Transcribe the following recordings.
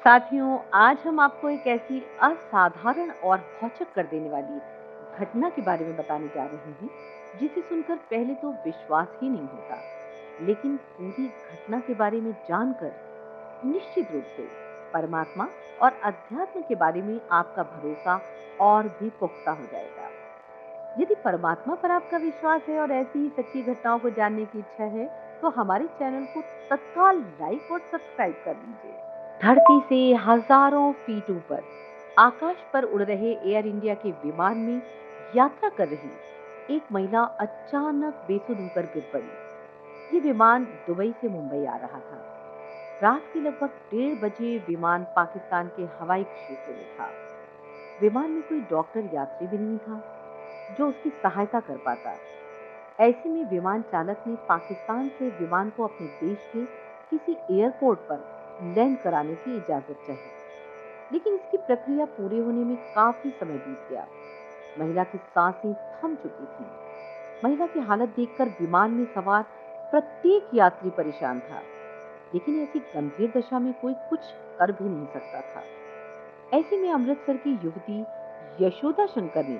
साथियों, आज हम आपको एक ऐसी असाधारण और भौचक कर देने वाली घटना के बारे में बताने जा रहे हैं, जिसे सुनकर पहले तो विश्वास ही नहीं होता। लेकिन पूरी घटना के बारे में जानकर निश्चित रूप से परमात्मा और अध्यात्म के बारे में आपका भरोसा और भी पुख्ता हो जाएगा। यदि परमात्मा पर आपका विश्वास है और ऐसी ही सच्ची घटनाओं को जानने की इच्छा है, तो हमारे चैनल को तत्काल लाइक और सब्सक्राइब कर लीजिए। धरती से हजारों फीट ऊपर आकाश पर उड़ रहे एयर इंडिया के विमान में यात्रा कर रही एक महिला अचानक बेसुध होकर गिर पड़ी। ये विमान दुबई से मुंबई आ रहा था। रात के लगभग 1:30 बजे विमान पाकिस्तान के हवाई क्षेत्र में था। विमान में कोई डॉक्टर यात्री भी नहीं था जो उसकी सहायता कर पाता। ऐसे में विमान चालक ने पाकिस्तान से विमान को अपने देश के किसी एयरपोर्ट पर लैंड कराने की इजाजत चाही। लेकिन इसकी प्रक्रिया पूरे होने में काफी समय बीत गया। महिला की सांसें थम चुकी थीं। महिला की हालत देखकर विमान में सवार प्रत्येक यात्री परेशान था। लेकिन ऐसी गंभीर दशा में कोई कुछ कर भी नहीं सकता था। ऐसे में अमृतसर की युवती यशोदा शंकर ने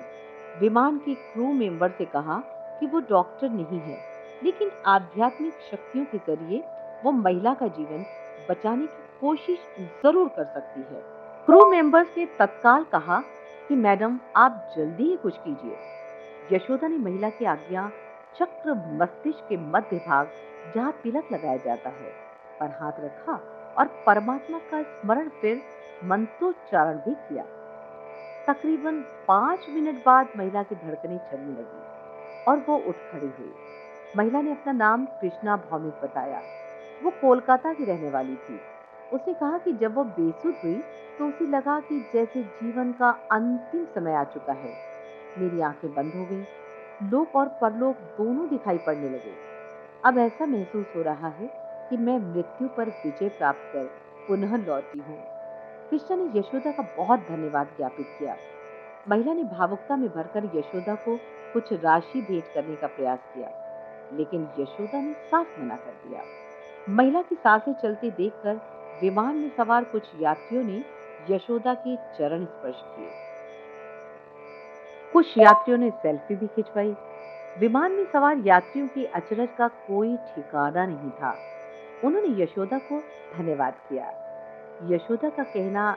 विमान के क्रू मेंबर से कहा कि वो डॉक्टर नहीं है, लेकिन आध्यात्मिक शक्तियों के जरिए वो महिला का जीवन बचाने की कोशिश जरूर कर सकती है। क्रू मेंबर्स ने तत्काल कहा कि मैडम, आप जल्दी ही कुछ कीजिए। यशोदा ने महिला की आज्ञा चक्र मस्तिष्क के मध्य भाग, जहां तिलक लगाया जाता है, पर हाथ रखा और परमात्मा का स्मरण फिर मंत्रोच्चारण भी किया। तकरीबन 5 मिनट बाद महिला की धड़कनें चलने लगी और वो उठ खड़ी हुई। महिला ने अपना नाम कृष्णा भौमिक बताया। वो कोलकाता की रहने वाली थी। उसने कहा कि जब वो बेसुध हुई तो उसे लगा कि जैसे जीवन का अंतिम समय आ चुका है। मेरी आंखें बंद हो गईं। लोक और परलोक दोनों दिखाई पड़ने लगे। अब ऐसा महसूस हो रहा है कि मैं मृत्यु पर विजय प्राप्त कर पुनः लौटी हूँ। कृष्णा ने यशोदा का बहुत धन्यवाद ज्ञापित किया। महिला ने भावुकता में भरकर यशोदा को कुछ राशि भेंट करने का प्रयास किया, लेकिन यशोदा ने साफ मना कर दिया। महिला की सांसें चलते देखकर विमान में सवार कुछ यात्रियों ने यशोदा के चरण स्पर्श किए। कुछ यात्रियों ने सेल्फी भी खिंचवाई। विमान में सवार यात्रियों की अचरज का कोई ठिकाना नहीं था। उन्होंने यशोदा को धन्यवाद किया। यशोदा का कहना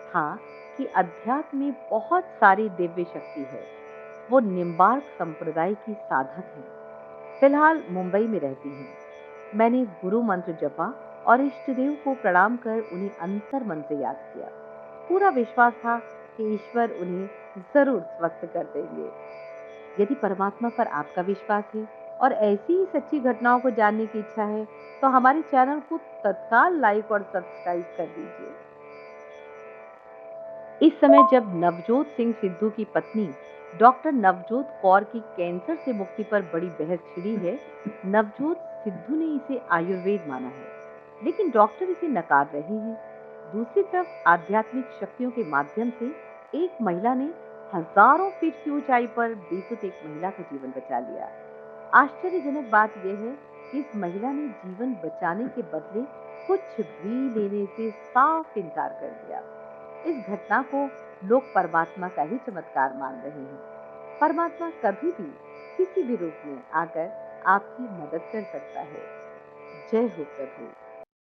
था कि अध्यात्म में बहुत सारी दिव्य शक्ति है। वो निम्बार्क संप्रदाय की साधक हैं। फिलहाल मुंबई में रहती हैं। मैंने गुरु मंत्र जपा और इष्टदेव को प्रणाम कर उन्हें अंतर मन से याद किया। पूरा विश्वास था कि ईश्वर उन्हें जरूर स्वस्थ कर देंगे। यदि परमात्मा पर आपका विश्वास है और ऐसी ही सच्ची घटनाओं को जानने की इच्छा है, तो हमारे चैनल को तत्काल लाइक और सब्सक्राइब कर दीजिए। इस समय जब नवजोत सिंह सिद्धू की पत्नी डॉक्टर नवजोत कौर की कैंसर से मुक्ति पर बड़ी बहस छिड़ी है। नवजोत सिद्धू ने इसे आयुर्वेद माना है, लेकिन डॉक्टर इसे नकार रहे हैं। दूसरी तरफ आध्यात्मिक शक्तियों के माध्यम से एक महिला ने हजारों फीट की ऊंचाई पर बेसुध एक महिला का जीवन बचा लिया। आश्चर्यजनक बात यह है कि इस महिला ने जीवन बचाने के बदले कुछ भी लेने से साफ इनकार कर दिया। इस घटना को लोग परमात्मा का ही चमत्कार मान रहे हैं। परमात्मा कभी भी किसी भी रूप में आकर आपकी मदद कर सकता है। जय हो प्रभु।